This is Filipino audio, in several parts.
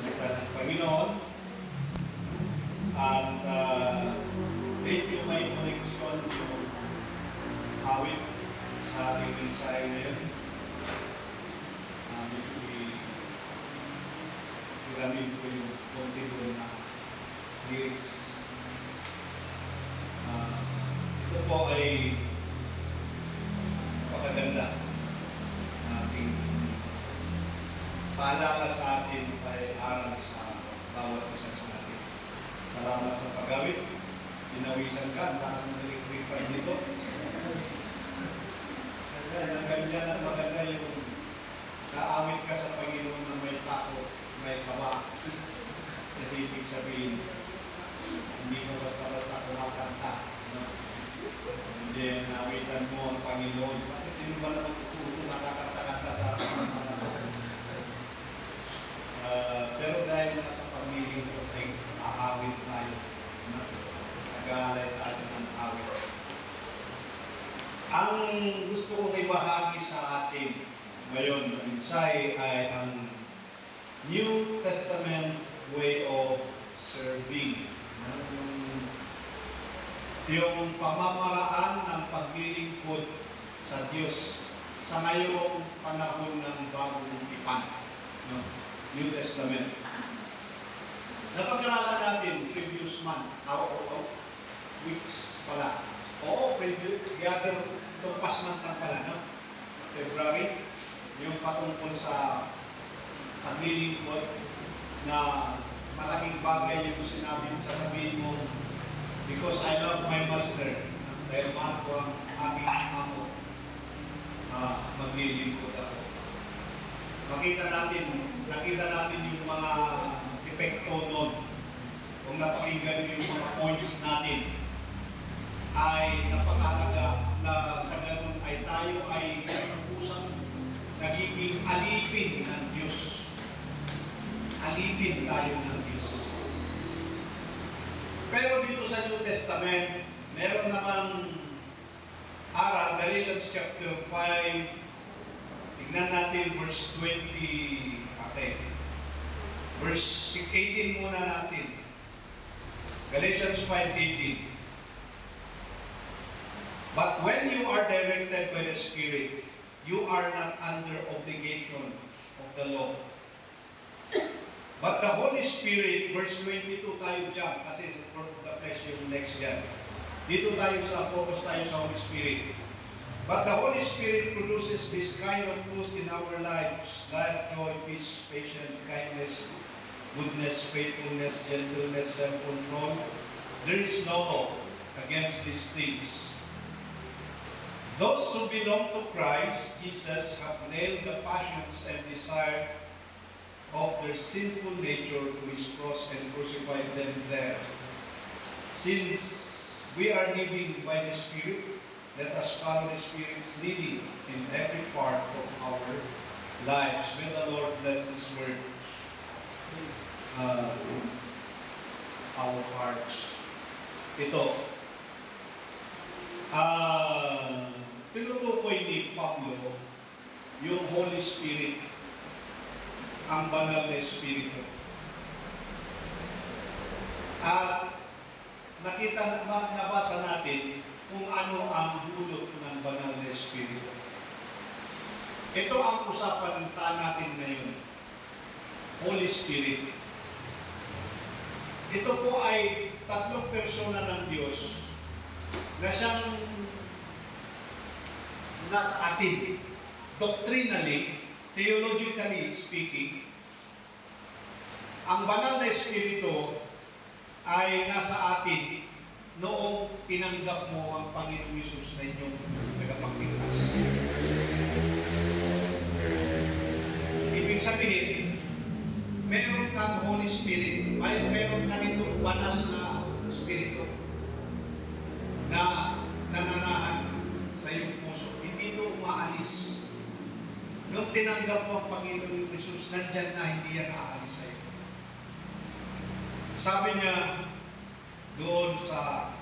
salita ng Panginoon. At medyo may connection yung awit sa ating mensahe ngayon. Medyo ilamin ko yung konti doon na lyrics. Ito po ay napakaganda na ating paalala sa atin ay aral sa bawat isa sa atin. Salamat sa pagawit. Pinawisan ka, ang takas ng electric fan dito. Kasi ang ganyan at maganda yung kaawit ka sa Panginoon na may takot, may kawa. Kasi ibig sabihin, hindi mo basta-basta kumakanta. No? Hindi, naawitan mo ang Panginoon. Bakit sino ba naman tututo nakakanta-kanta sa akin ng mga pero dahil nasa pamiling ko ay aawit tayo. No? Nag-aalay tayo ng awit. Ang gusto kong ibahagi sa atin ngayon na mensahe ay ang New Testament way of serving. Yung pamamaraan ng paglilingkod sa Diyos sa ngayong panahon ng bagong tipan. No? New Testament. Napag-aralan natin previous month, weeks pala. Oo, the other past month lang pala, no? February, yung patungkol sa paglilingkod na malaking bagay yung sinabi mo, sasabihin mo, because I love my master, dahil mahal ko ang aming amo, maglilingkod ako. Nakita natin yung mga epekto noon. Kung napakinggan yung mga points natin, ay napakalaga na sa ganun ay tayo ay pusang nagiging alipin ng Diyos. Alipin tayo ng Diyos. Pero dito sa New Testament, meron namang aral, Galatians chapter 5, tignan natin verse 20, verse 18 muna natin. Galatians 5:18. But when you are directed by the Spirit, you are not under obligation of the law. But the Holy Spirit, verse 22 tayo dyan, kasi sa Word of the Flesh yung next yan. Dito tayo focus tayo sa Holy Spirit. But the Holy Spirit produces this kind of fruit in our lives: love, joy, peace, patience, kindness, goodness, faithfulness, gentleness, self-control. There is no law against these things. Those who belong to Christ Jesus have nailed the passions and desire of their sinful nature to His cross and crucified them there. Since we are living by the Spirit, let us follow the Spirit's leading in every part of our lives. May the Lord bless His word, our hearts. Ito, tinutukoy ni Pablo yung Holy Spirit, ang banal na Espiritu. At nabasa natin kung ano ang dulot ng banal na Espiritu. Ito ang usapan natin ngayon. Holy Spirit. Ito po ay tatlong persona ng Diyos na siyang nasa atin. Doctrinally, theologically speaking, ang banal na Espiritu ay nasa atin noong tinanggap mo ang Panginoong Hesus na inyong tagapagligtas. Ibig sabihin, meron kang Holy Spirit, meron ka nitong banal na Espiritu na nananahan sa iyong puso. Hindi ito umaalis. Nung tinanggap mo ang Panginoong Hesus, nandyan na, hindi yan aalis sa iyo. Sabi niya doon sa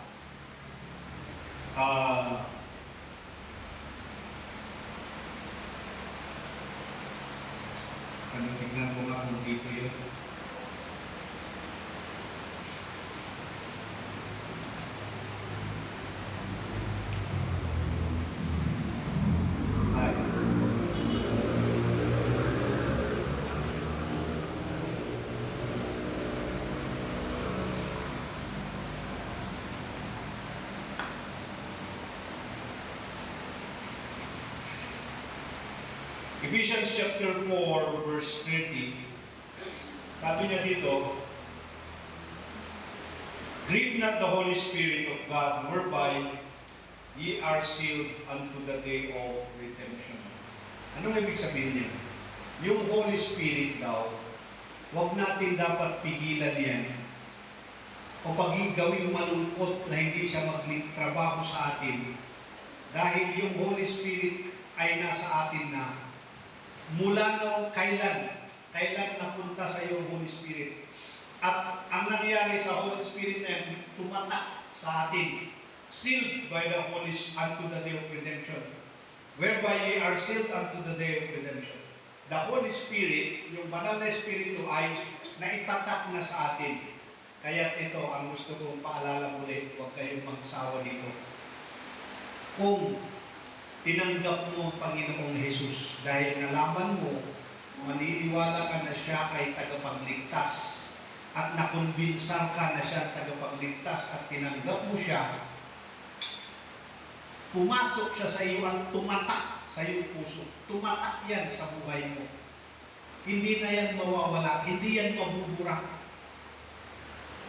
tignan ko nga kung dito yun. Ephesians chapter 4, verse 30, sabi niya dito, grieve not the Holy Spirit of God, whereby ye are sealed unto the day of redemption. Anong ibig sabihin niya? Yung Holy Spirit daw, huwag natin dapat pigilan yan o gawing malungkot na hindi siya magtrabaho sa atin dahil yung Holy Spirit ay nasa atin na mula noong kailan napunta sa iyo Holy Spirit. At ang nangyari sa Holy Spirit na yan, tumatak sa atin, sealed by the Holy Spirit unto the day of redemption, whereby ye are sealed unto the day of redemption. The Holy Spirit, yung banal na Espiritu ay naitatak na sa atin. Kaya ito ang gusto kong paalala muli, huwag kayong magsawa dito. Kung tinanggap mo ang Panginoong Jesus dahil nalaman mo, maniniwala ka na siya ay tagapagligtas at nakumbinsa ka na siya tagapagligtas at tinanggap mo siya, pumasok siya sa iyo ang tumatak sa iyong puso. Tumatak yan sa buhay mo. Hindi na yan mawawala. Hindi yan mabubura.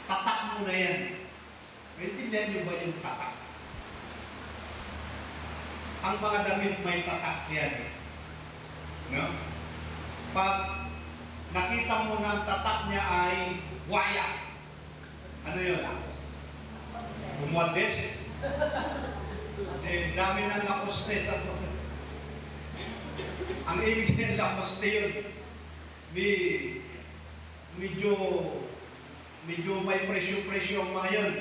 Tatak mo na yan. Maintindihan niyo ba yung tatak? Ang mga damit may tatak yan. No? Pag nakita mo na ang tatak niya ay waya. Ano yun? Bumualdes. Dami ng lakoste sa to. Ang ibig sabihin lakoste yun. Medyo may presyo-presyo ang mga yun.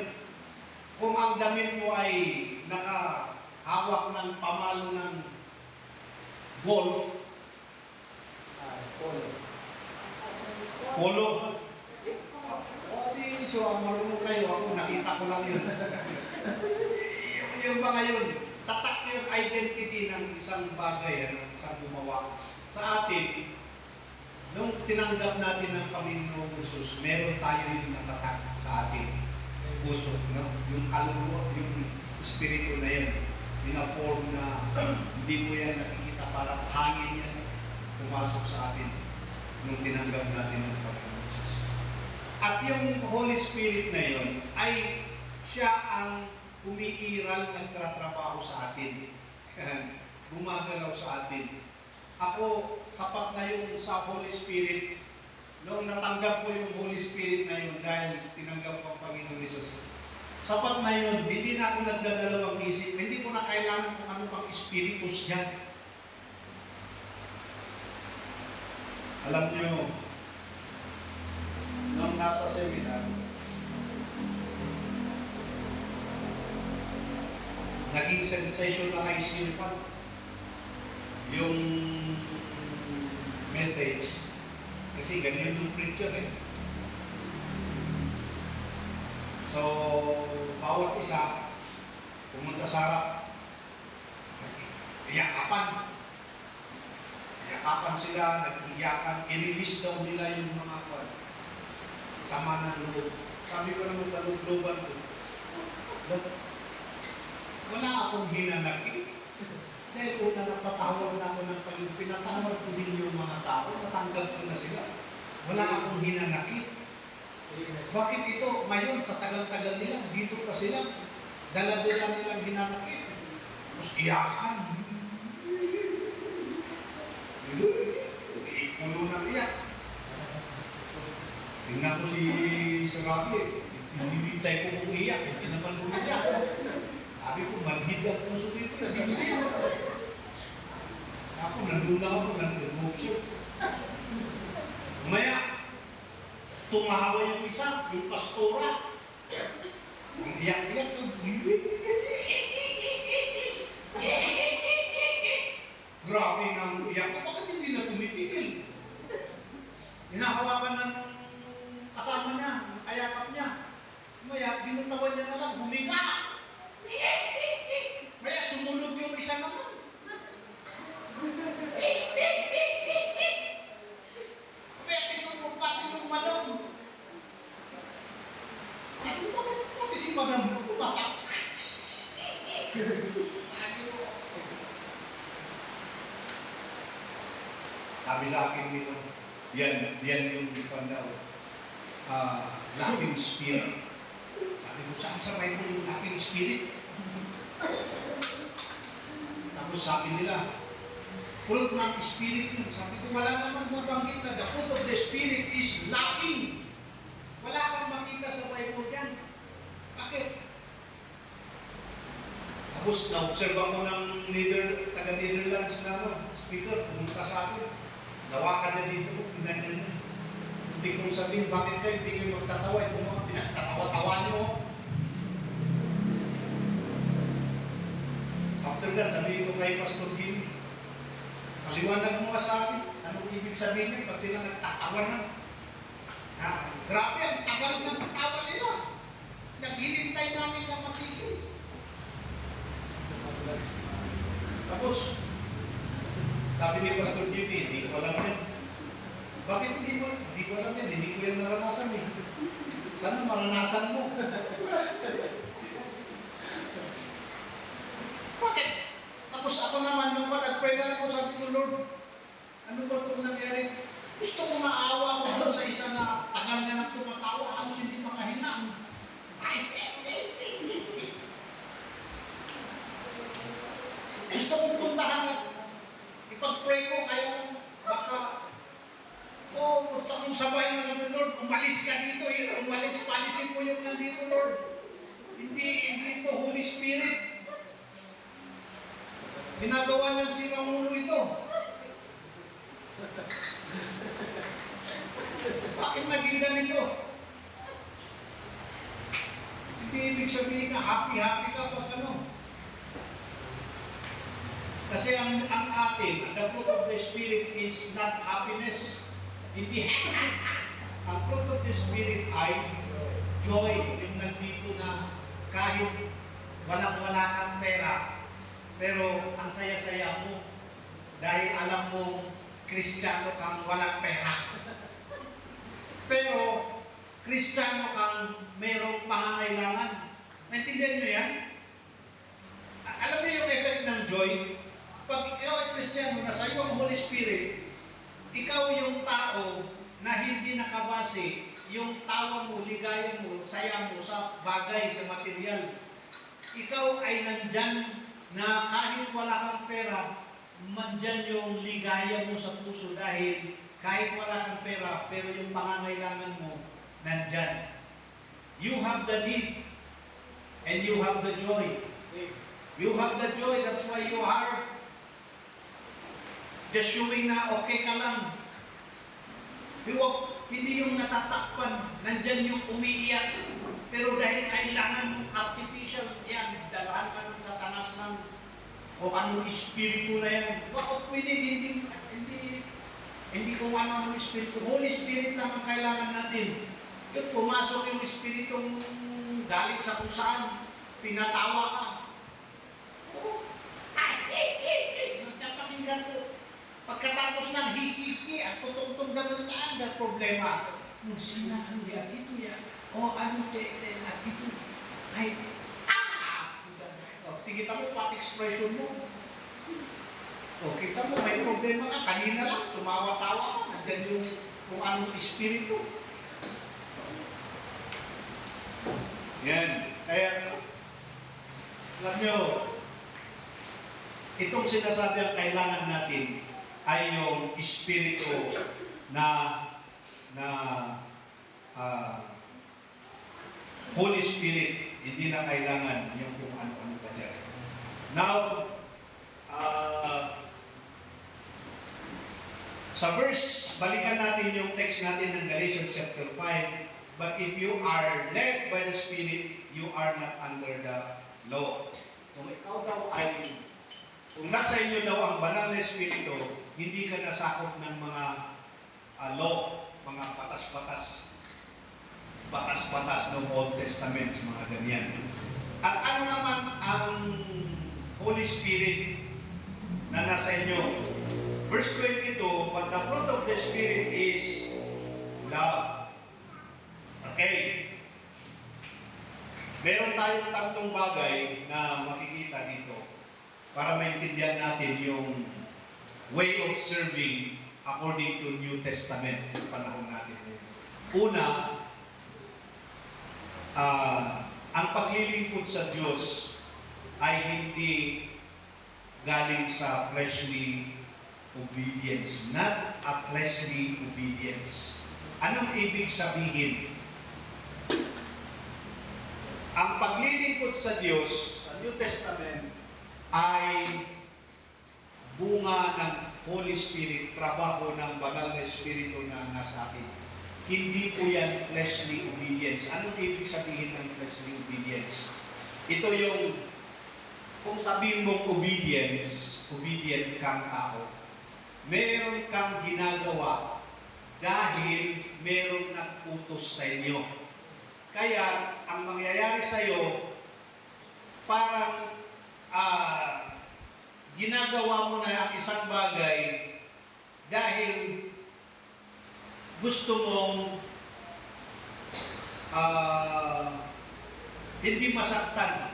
Kung ang damit mo ay nakahawak ng pamalo ng golf, polo. O di, so ang marunong kayo, ako nakita ko lang yun. yung mga yun, tatak na yung identity ng isang bagay, ng isang gumawa. Sa atin, nung tinanggap natin ng Panginoong Jesus, meron tayo yung natatak sa atin. Puso, no? Yung kaluluwa, yung espiritu na yan, in a form na hindi mo yan nakikita, parang hangin yan, pumasok sa atin nung tinanggap natin ng Panginoong Jesus. At yung Holy Spirit na yun, ay siya ang umiiral, nagtatrabaho sa atin. Gumagalaw sa atin. Ako, sapat na yung sa Holy Spirit. Noong natanggap ko yung Holy Spirit na yun dahil tinanggap ko ang Panginoon Jesus. Sapat na yun. Hindi na ako nagdadalawang isip. Hindi ko na kailangan kung ano pang espiritus dyan. Alam nyo, nung nasa seminar, naging sensationalize yun pa. Yung message. Kasi ganyan yung preacher eh. So, bawat isa, pumunta sa harap, iyakapan. Iyakapan sila, nag-iyakan, i-release daw nila yung mga sama ng loob. Sabi ko naman sa loob-looban ko, wala akong hinanakit. Dahil una napatawag na ako ng Panginoon, pinatawag ko din yung mga tao, natanggap ko na sila. Wala akong hinanakit. Bakit ito? Ngayon, sa tagal-tagal nila, dito pa sila, dala-dala nilang hinanakit. Tapos iyakan. Puno ng iyak. Tingnan ko si Sarabi, hinibintay ko kung iyak, hindi naman umiyak. Sabi ko, manhid ang puso dito, hindi iyak. Ako, nandun ako, nandun-hopso. Umaya, tumahawa yung isa, yung pastora. Ang iyak-iyak, grabe nang iyak ko, bakit hindi na tumitigil? Hinahawakan ng kasama niya, ng kayakap niya. Umaya, binutawan niya na lang, humiga. Maya, sumunod yung isa naman. Kaya tinuro pati yung madam. Sabi mo, pati si madam na tumatak. Sabi mo, Sabi sa akin nito, yan yung daw, laughing spirit. Sabi ko, saan sa Bible yung laughing spirit? Tapos sabi nila, fruit ng spirit yun. Sabi ko, wala naman nabanggit na the fruit of the spirit is laughing. Wala kang makita sa Bible yan. Bakit? Tapos na-observe ako ng taga-Netherlands na speaker, pumunta sa akin. Dawa ka na dito, ganyan na. Hindi kong sabihin, bakit kayo hindi kayo magtatawa? Itong mga pinagtatawa-tawa nyo. After that, sabihin ko kay Pastor Jimmy, paliwanag mo sa akin, anong ibig sabihin niya? Ba't sila nagtatawa na? Grabe ang tagal ng tawa nila. Naghihintay namin sa masigil. Tapos, sabi ni Pastor Jimmy, hindi ko alam yan. Bakit hindi ko alam yan? Hindi ko yan naranasan eh. Sana maranasan mo. Bakit? Tapos ako naman, nung nag-pray na lang ako, sabi ko, Lord, ano ba itong nangyari? Gusto ko maawa ako sa isa na tagal na lang tumatawa, halos hindi makahinga. Gusto kong puntahan at ipag-pray ko, kaya lang baka, gusto kong sabay na sabi, Lord, umalis ka dito, palisin mo yung nandito, Lord. Hindi ito Holy Spirit. Ginagawa ng siramulo ito. Bakit naging ganito? Hindi ibig sabihin na happy-happy ka pag ano. Kasi ang atin, the fruit of the Spirit is not happiness. Hindi ang fruit of the Spirit ay joy. Yung nandito na kahit walang-wala kang pera, pero ang saya-saya mo dahil alam mo Kristiyano kang walang pera. Pero Kristiyano kang merong pangangailangan. Naintindihan nyo yan? Alam niyo yung effect ng joy? Pag ikaw ay Kristiyano, nasa iyo ang Holy Spirit, ikaw yung tao na hindi nakabase yung tawa mo, ligaya mo, saya mo sa bagay, sa material. Ikaw ay nandyan na kahit wala kang pera, mandyan yung ligaya mo sa puso dahil kahit wala kang pera, pero yung pangangailangan mo, nandyan. You have the need and you have the joy. You have the joy, that's why you are just showing na okay ka lang. Hindi yung natatakpan, nandyan yung umiiyak. Pero dahil kailangan mong artificial yan, dalahan ka ng satanas ng o anong espiritu na yan. Bakit pwede hindi kung ano espiritu. Holy Spirit lang ang kailangan natin. Yung pumasok yung espiritong galing sa kung saan, pinatawa ka. Nagpapakinggan ko. Pagkatapos ng hihiki at tutungtong naman lang ang problema. Kung sila ano yan, dito yan. O ano at dito. Kahit, tingita mo, pati expression mo. O kita mo, may problema ka. Kanina lang, tumawa-tawa ka. Nandyan yung kung anong espiritu. Yan. Kaya, alam nyo, itong sinasabi ang kailangan natin ay yung espiritu na Holy Spirit, hindi na kailangan yung kung ano-ano pa dyan. Now, sa verse, balikan natin yung text natin ng Galatians chapter 5. But if you are led by the Spirit, you are not under the law. Kung ikaw daw ay, kung nasa inyo daw ang banal na Espiritu, hindi ka nasakop ng mga law, mga batas-batas ng Old Testaments, mga ganyan. At ano naman ang Holy Spirit na nasa inyo? Verse 22, but the fruit of the Spirit is love. Okay. Meron tayong tatlong bagay na makikita dito para maintindihan natin yung way of serving according to New Testament sa panahon natin ngayon. Una, ang paglilingkod sa Diyos ay hindi galing sa fleshly obedience, not a fleshly obedience. Anong ibig sabihin? Ang paglilingkod sa Diyos sa New Testament ay bunga ng Holy Spirit, trabaho ng banal na Espiritu na nasa atin. Hindi po yan fleshly obedience. Anong ibig sabihin ng fleshly obedience? Ito yung, kung sabihin mong obedience, obedient kang tao, meron kang ginagawa dahil meron nag-utos sa inyo. Kaya, ang mangyayari sa iyo, parang ginagawa mo na ang isang bagay dahil gusto mong hindi masaktan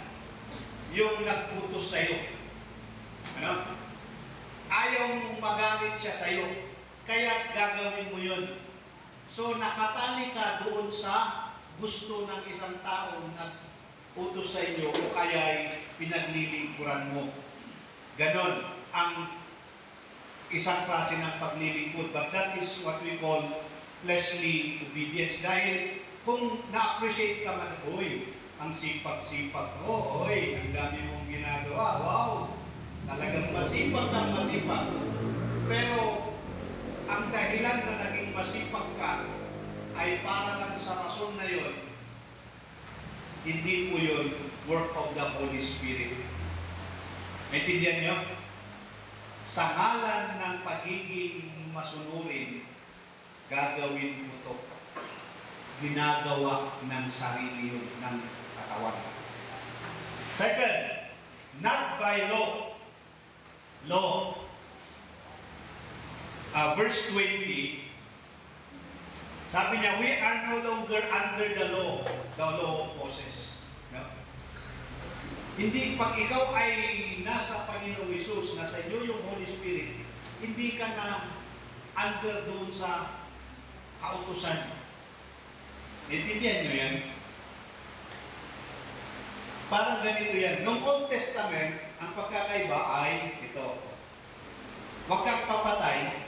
yung nag-utos sa iyo. Ano? Ayaw mong magalit siya sa iyo, kaya gagawin mo yun. So, nakatali ka doon sa gusto ng isang tao na utos sa inyo o kaya'y pinaglilingkuran mo. Ganon ang isang klase ng paglilingkod. But that is what we call fleshly obedience. Dahil kung na-appreciate ka man, uy, ang sipag-sipag mo, uy, ang dami mong ginagawa, wow, talagang masipag kang masipag. Pero ang dahilan na naging masipag ka ay para lang sa rason na yon, hindi po yun work of the Holy Spirit. Maintindihan nyo? Sa ngalan ng pagiging masunurin, gagawin mo ito. Ginagawa ng sarili yun, ng katawan. Second, not by law. Law. Verse 20, sabi niya, we are no longer under the law of Moses. No? Hindi, pag ikaw ay nasa Panginoong Hesus, nasa iyo yung Holy Spirit, hindi ka na under doon sa kautusan. Intindihan nyo yan? Parang ganito yan. Noong Old Testament, ang pagkakaiba ay ito. Huwag kang papatay.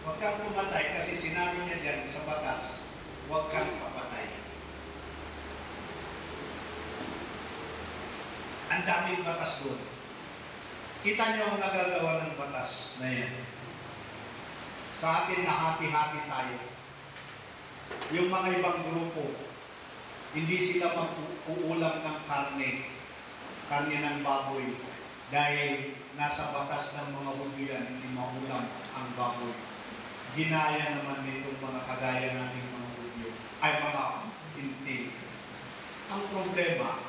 Huwag kang pumatay kasi sinabi niya dyan sa batas, huwag kang papatay. Ang daming batas doon. Kita niyo ang nagagawa ng batas na yan. Sa atin na hati-hati tayo. Yung mga ibang grupo, hindi sila mag-uulam ng karne ng baboy, dahil nasa batas ng mga Hudyo yan, hindi maulam ang baboy. Ginaya naman nitong mga kagaya nating mga Hudyo, ay mga hindi. Ang problema,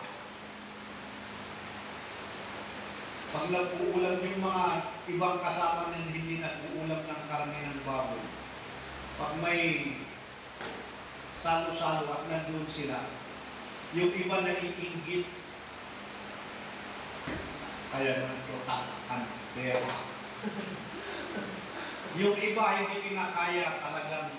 pag nag-uulam yung mga ibang kasama na hindi nag-uulam ng karne ng baboy, pag may salo-salo at nandun sila, yung iba na iinggit, kaya ng protak-an, pera. Yung iba hindi kinakaya talagang